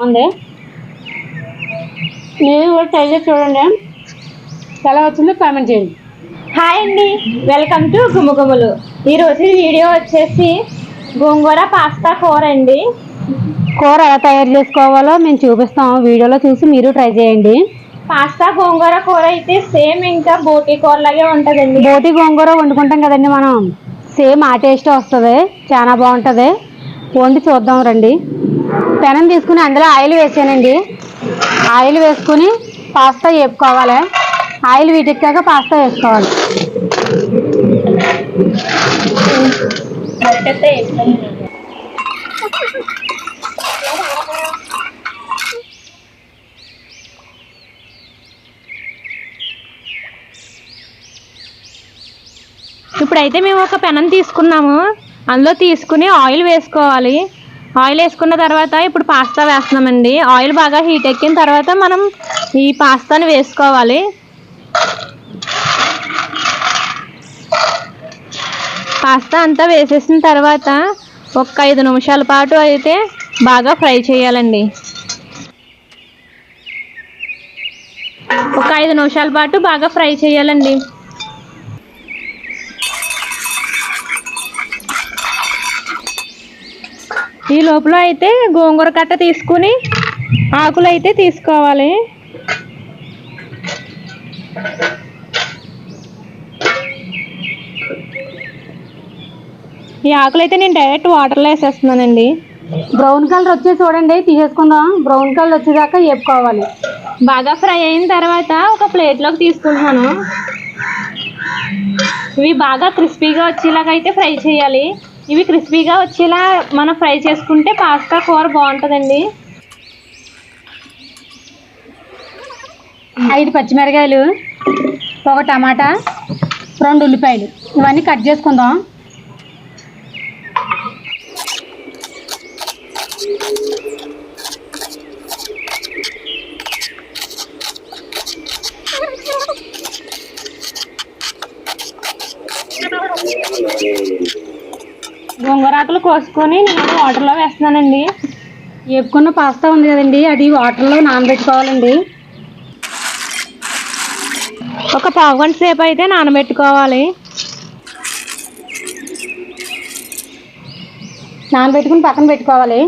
బాగుంది. మీరు కూడా ట్రై చేసి చూడండి, ఎలా వచ్చిందో కామెంట్ చేయండి. హాయ్ అండి, వెల్కమ్ టు గుమ్మగుమ్మలు. ఈరోజు వీడియో వచ్చేసి గోంగూర పాస్తా కూర అండి. కూర ఎలా తయారు చేసుకోవాలో మేము చూపిస్తాము, వీడియోలో చూసి మీరు ట్రై చేయండి. పాస్తా గోంగూర కూర అయితే సేమ్ ఇంకా బోటి కూర లాగే ఉంటుందండి. బోటి గోంగూర వండుకుంటాం కదండి మనం, సేమ్ ఆ టేస్ట్ వస్తుంది, చాలా బాగుంటుంది. వండి చూద్దాం రండి. పెనం తీసుకుని అందులో ఆయిల్ వేసానండి. ఆయిల్ వేసుకుని పాస్తా వేపుకోవాలి. ఆయిల్ వీటెక్కాక పాస్తా వేసుకోవాలి. ఇప్పుడైతే మేము ఒక పెనం తీసుకున్నాము, అందులో తీసుకుని ఆయిల్ వేసుకోవాలి. ఆయిల్ వేసుకున్న తర్వాత ఇప్పుడు పాస్తా వేస్తున్నామండి. ఆయిల్ బాగా హీట్ ఎక్కిన తర్వాత మనం ఈ పాస్తాని వేసుకోవాలి. పాస్తా అంతా వేసేసిన తర్వాత ఒక 5 నిమిషాల పాటు అయితే బాగా ఫ్రై చేయాలండి. ఒక 5 నిమిషాల పాటు బాగా ఫ్రై చేయాలండి. ఈ లోపల అయితే గోంగూర కట్ట తీసుకుని ఆకులు అయితే తీసుకోవాలి. ఈ ఆకులు అయితే నేను డైరెక్ట్ వాటర్లో వేసేస్తున్నానండి. బ్రౌన్ కలర్ వచ్చే చూడండి, తీసేసుకుందాం. బ్రౌన్ కలర్ వచ్చేదాకా వేపుకోవాలి. బాగా ఫ్రై అయిన తర్వాత ఒక ప్లేట్లోకి తీసుకుంటున్నాను. ఇవి బాగా క్రిస్పీగా వచ్చేలాగా అయితే ఫ్రై చేయాలి. ఇవి క్రిస్పీగా వచ్చేలా మనం ఫ్రై చేసుకుంటే పాస్తా కూర బాగుంటుందండి. 5 పచ్చిమిరకాయలు, 1 టమాటా, 2 ఉల్లిపాయలు, ఇవన్నీ కట్ చేసుకుందాం. గోంగూరాకులు కోసుకొని నేను వాటర్లో వేస్తున్నానండి. వేపుకున్న పాస్తా ఉంది కదండి, అది వాటర్లో నానబెట్టుకోవాలండి. ఒక పావు గంట సేపు అయితే నానబెట్టుకోవాలి. నానబెట్టుకుని పక్కన పెట్టుకోవాలి.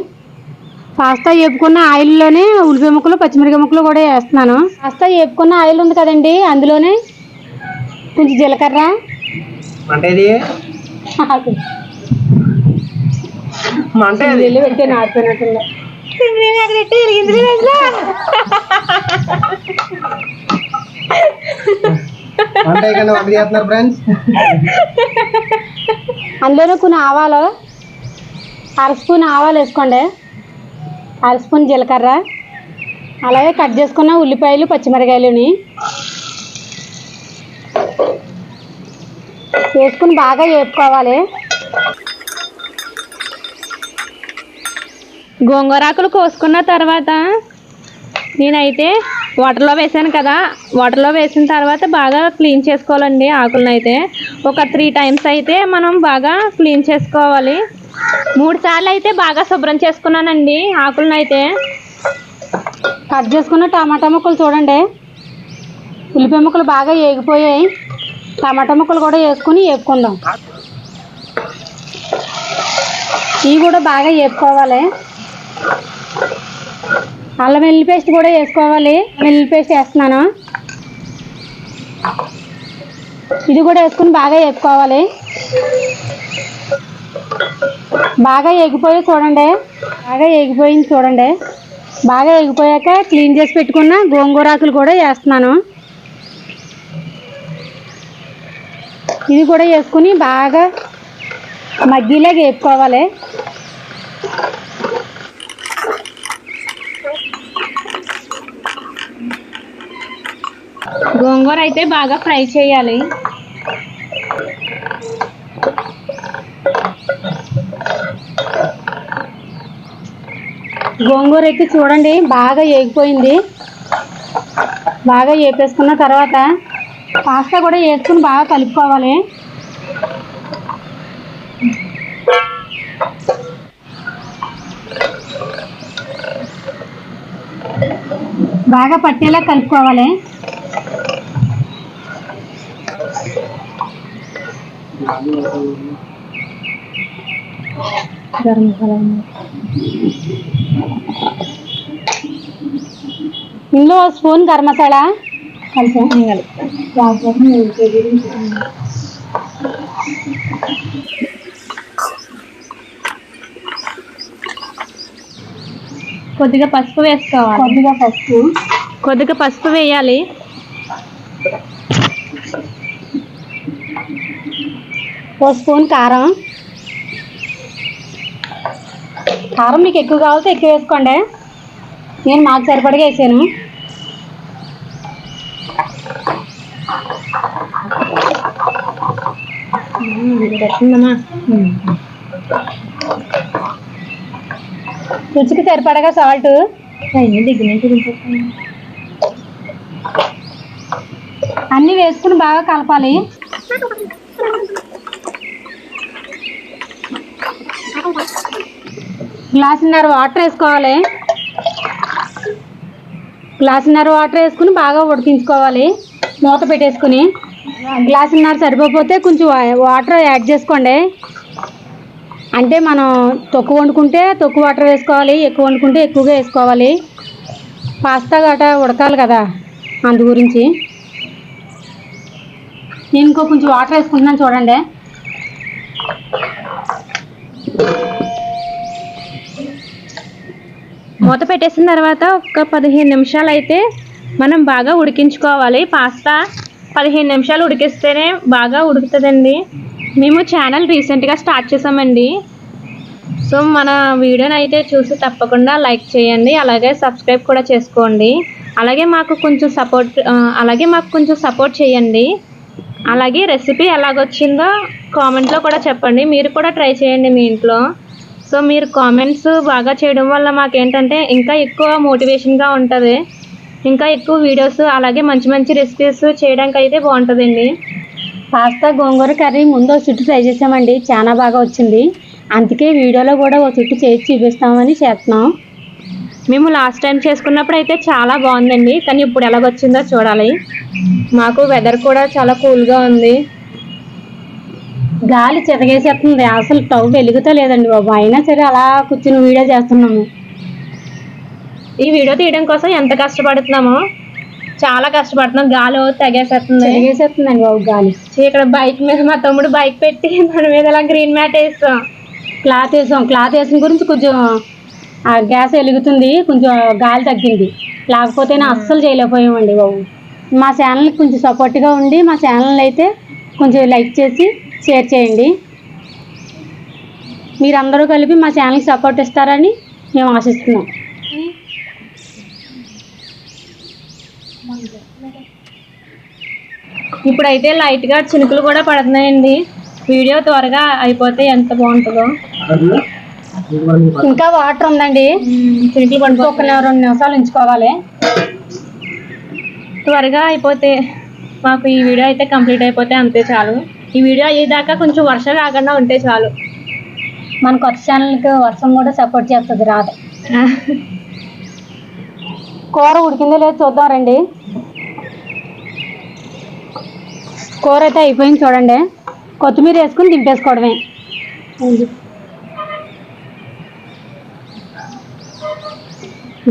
పాస్తా వేపుకున్న ఆయిల్లోనే ఉల్లిపాయ ముక్కలు, పచ్చిమిరపకాయ ముక్కలు కూడా వేస్తున్నాను. పాస్తా వేపుకున్న ఆయిల్ ఉంది కదండి, అందులోనే కొంచెం జీలకర్ర, పెడితే నాడిపోయినట్టుంది. అందులోనే కొన్ని ఆవాలు, 1/2 స్పూన్ ఆవాలు వేసుకోండి, 1/2 స్పూన్ జీలకర్ర, అలాగే కట్ చేసుకున్న ఉల్లిపాయలు, పచ్చిమిరకాయలుని వేసుకుని బాగా వేపుకోవాలి. గోంగూరాకులు కోసుకున్న తర్వాత నేనైతే వాటర్లో వేసాను కదా, వాటర్లో వేసిన తర్వాత బాగా క్లీన్ చేసుకోవాలండి. ఆకులను అయితే ఒక 3 టైమ్స్ అయితే మనం బాగా క్లీన్ చేసుకోవాలి. 3 సార్లు అయితే బాగా శుభ్రం చేసుకున్నానండి ఆకులను అయితే. కట్ చేసుకున్న టమాటా ముక్కలు చూడండి, ఉల్లిపాయ ముక్కలు బాగా వేగిపోయాయి. టమాటా ముక్కలు కూడా వేసుకుని వేపుకుందాం. ఇవి కూడా బాగా వేపుకోవాలి. అల్లం వెల్లుల్లి పేస్ట్ కూడా వేసుకోవాలి. వెల్లుల్లి పేస్ట్ వేస్తున్నాను. ఇది కూడా వేసుకుని బాగా వేపుకోవాలి. బాగా ఎగిపోయి చూడండి, బాగా ఎగిపోయింది చూడండి. బాగా ఎగిపోయాక క్లీన్ చేసి పెట్టుకున్న గోంగూరాకులు కూడా వేస్తున్నాను. ఇది కూడా వేసుకుని బాగా మగ్గిలాగా వేపుకోవాలి. గోంగూర అయితే బాగా ఫ్రై చేయాలి. గోంగూర అయితే చూడండి బాగా వేగిపోయింది. బాగా వేపేసుకున్న తర్వాత పాస్తా కూడా వేసుకుని బాగా కలుపుకోవాలి. బాగా పట్టేలా కలుపుకోవాలి. గరం మసాలా ఇందులో స్పూన్ గరం మసాలా కలిసా కొద్దిగా పసుపు వేసుకోవాలి. కొద్దిగా పసుపు వేయాలి. ఓ స్పూన్ కారం. కారం మీకు ఎక్కువ కావాలితే ఎక్కువ వేసుకోండి. నేను మాకు సరిపడగా వేసాను. రుచికి సరిపడగా సాల్ట్. అన్నీ వేసుకుని బాగా కలపాలి. గ్లాసున్నర వాటర్ వేసుకోవాలి. గ్లాసున్నర వాటర్ వేసుకుని బాగా ఉడికించుకోవాలి. మూత పెట్టేసుకుని గ్లాసున్నర సరిపోతే కొంచెం వాటర్ యాడ్ చేసుకోండి. అంటే మనం తక్కువ వండుకుంటే తక్కువ వాటర్ వేసుకోవాలి, ఎక్కువ వండుకుంటే ఎక్కువగా వేసుకోవాలి. పాస్తా గట్రా ఉడకాలి కదా, అందు గురించి నేను ఇంకో కొంచెం వాటర్ వేసుకుంటున్నాను చూడండి. మూత పెట్టేసిన తర్వాత ఒక 15 నిమిషాలు అయితే మనం బాగా ఉడికించుకోవాలి. పాస్తా 15 నిమిషాలు ఉడికిస్తేనే బాగా ఉడుకుతుందండి. మేము ఛానల్ రీసెంట్గా స్టార్ట్ చేసామండి. సో మన వీడియోని అయితే చూసి తప్పకుండా లైక్ చేయండి, అలాగే సబ్స్క్రైబ్ కూడా చేసుకోండి. అలాగే మాకు కొంచెం సపోర్ట్ చేయండి. అలాగే రెసిపీ ఎలాగొచ్చిందో కామెంట్లో కూడా చెప్పండి. మీరు కూడా ట్రై చేయండి మీ ఇంట్లో. సో మీరు కామెంట్స్ బాగా చేయడం వల్ల మాకేంటంటే ఇంకా ఎక్కువ మోటివేషన్గా ఉంటుంది. ఇంకా ఎక్కువ వీడియోస్ అలాగే మంచి మంచి రెసిపీస్ చేయడానికి అయితే బాగుంటుందండి. పాస్తా గోంగూర కర్రీ ముందు ఒక చుట్టూ ట్రై చేసామండి, చాలా బాగా వచ్చింది. అందుకే వీడియోలో కూడా ఒక చుట్టూ చేసి చూపిస్తామని చేస్తున్నాం. మేము లాస్ట్ టైం చేసుకున్నప్పుడు అయితే చాలా బాగుందండి, కానీ ఇప్పుడు ఎలాగొచ్చిందో చూడాలి. మాకు వెదర్ కూడా చాలా కూల్గా ఉంది. గాలి చితగేసేస్తుంది, అసలు స్టవ్ వెలుగుతో లేదండి బాబు. అయినా సరే అలా కూర్చుని వీడియో చేస్తున్నాము. ఈ వీడియో తీయడం కోసం ఎంత కష్టపడుతున్నామో, చాలా కష్టపడుతున్నాం. గాలి తెగేసేస్తుందండి బాబు గాలి. ఇక్కడ బైక్ మీద మా తమ్ముడు బైక్ పెట్టి మన మీద అలా గ్రీన్ మ్యాట్ వేస్తాం. క్లాత్ వేసిన గురించి కొంచెం ఆ గ్యాస్ వెలుగుతుంది, కొంచెం గాలి తగ్గింది. లేకపోతేనే అస్సలు చేయలేకపోయామండి బాబు. మా ఛానల్కి కొంచెం సపోర్ట్గా ఉండి మా ఛానల్ అయితే కొంచెం లైక్ చేసి షేర్ చేయండి. మీరందరూ కలిపి మా ఛానల్కి సపోర్ట్ ఇస్తారని మేము ఆశిస్తున్నాం. ఇప్పుడైతే లైట్గా చినుకులు కూడా పడుతున్నాయండి. వీడియో త్వరగా అయిపోతే ఎంత బాగుంటుందో. ఇంకా వాటర్ ఉందండి, చినుకులు పడిపో ఒక 2 నిమిషాలు ఉంచుకోవాలి. త్వరగా అయిపోతే మాకు ఈ వీడియో అయితే కంప్లీట్ అయిపోతే అంతే చాలు. ఈ వీడియో అయ్యేదాకా కొంచెం వర్షం రాకుండా ఉంటే చాలు. మన కొత్త ఛానల్కి వర్షం కూడా సపోర్ట్ చేస్తుంది, రాదు. కూర ఉడికిందో లేదో చూద్దాం రండి. కూర అయితే అయిపోయింది చూడండి. కొత్తిమీర వేసుకుని దింపేసుకోవడమే.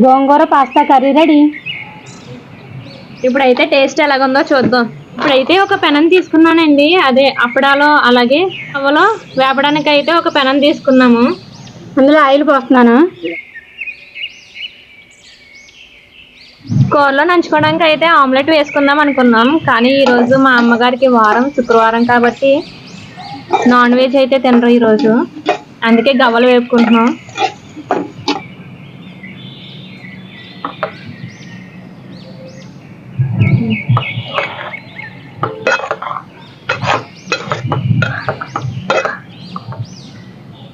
గోంగూర పాస్తా కర్రీ రెడీ. ఇప్పుడైతే టేస్ట్ ఎలాగుందో చూద్దాం. ఇప్పుడైతే ఒక పెనం తీసుకున్నానండి, అదే అప్పడాలో అలాగే అవ్వలో వేపడానికి అయితే ఒక పెనం తీసుకున్నాము. అందులో ఆయిల్ పోస్తున్నాను. కూరలో నంచుకోవడానికి అయితే ఆమ్లెట్ వేసుకుందాం అనుకున్నాం, కానీ ఈరోజు మా అమ్మగారికి వారం శుక్రవారం కాబట్టి నాన్ వెజ్ అయితే తినరు ఈరోజు. అందుకే గవ్వలు వేపుకుంటున్నాం.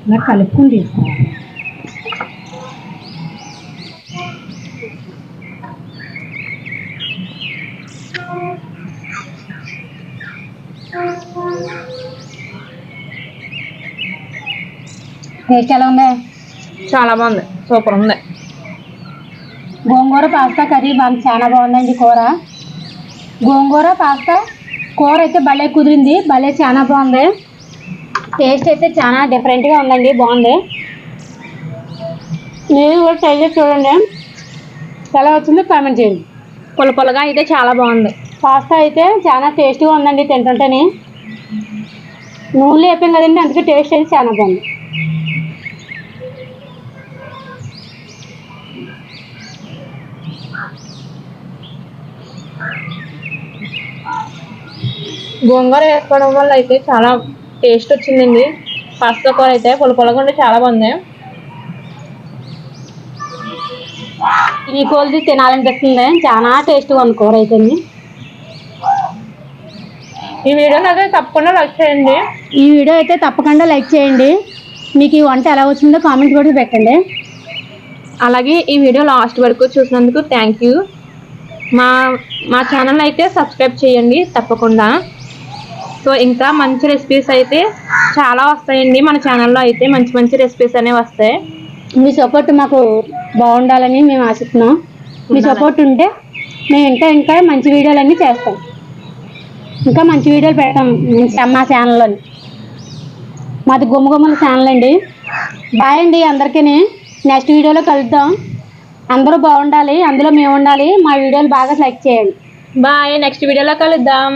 ఇలా కలుపుకుని తీసుకోవాలి. టేస్ట్ ఎలా ఉంది? చాలా బాగుంది, సూపర్ ఉంది. గోంగూర పాస్తా కర్రీ చాలా బాగుందండి కూర. గోంగూర పాస్తా కూర అయితే భలే కుదిరింది, భలే చాలా బాగుంది. టేస్ట్ అయితే చాలా డిఫరెంట్గా ఉందండి, బాగుంది. నేను కూడా ట్రై చేసి చూడండి, ఎలా వచ్చిందో కామెంట్ చేయండి. పుల్లగా అయితే చాలా బాగుంది. పాస్తా అయితే చాలా టేస్ట్గా ఉందండి తింటుంటేనే. నూనెలో వేపాం కదండి, అందుకే టేస్ట్ అయితే చాలా బాగుంది. గోంగూర వేసుకోవడం వల్ల అయితే చాలా టేస్ట్ వచ్చిందండి. పాస్తా కూర అయితే పుల్లగా ఉండి చాలా బాగుంది. ఈ కోల్ది తినాలనిపిస్తుంది, చాలా టేస్ట్గా ఉంది కూర అయితే. ఈ వీడియో అయితే తప్పకుండా లైక్ చేయండి. ఈ వీడియో అయితే తప్పకుండా లైక్ చేయండి. మీకు ఈ వంట ఎలా వచ్చిందో కామెంట్ కూడా పెట్టండి. అలాగే ఈ వీడియో లాస్ట్ వరకు చూసినందుకు థ్యాంక్ యూ. మా ఛానల్ అయితే సబ్స్క్రైబ్ చేయండి తప్పకుండా. సో ఇంకా మంచి రెసిపీస్ అయితే చాలా వస్తాయండి మన ఛానల్లో. అయితే మంచి మంచి రెసిపీస్ అనేవి వస్తాయి. మీ సపోర్ట్ మాకు బాగుండాలని మేము ఆశిస్తున్నాం. మీ సపోర్ట్ ఉంటే మేము ఇంకా మంచి వీడియోలన్నీ చేస్తాం, ఇంకా మంచి వీడియోలు పెడతాం మా ఛానల్లోని. మాది గుమ్మగుమ్మల ఛానల్ అండి. బాయ్ అండి అందరికీ. నెక్స్ట్ వీడియోలో కలుద్దాం. అందరూ బాగుండాలి, అందులో మేము ఉండాలి. మా వీడియోలు బాగా లైక్ చేయండి. బాయ్, నెక్స్ట్ వీడియోలో కలుద్దాం.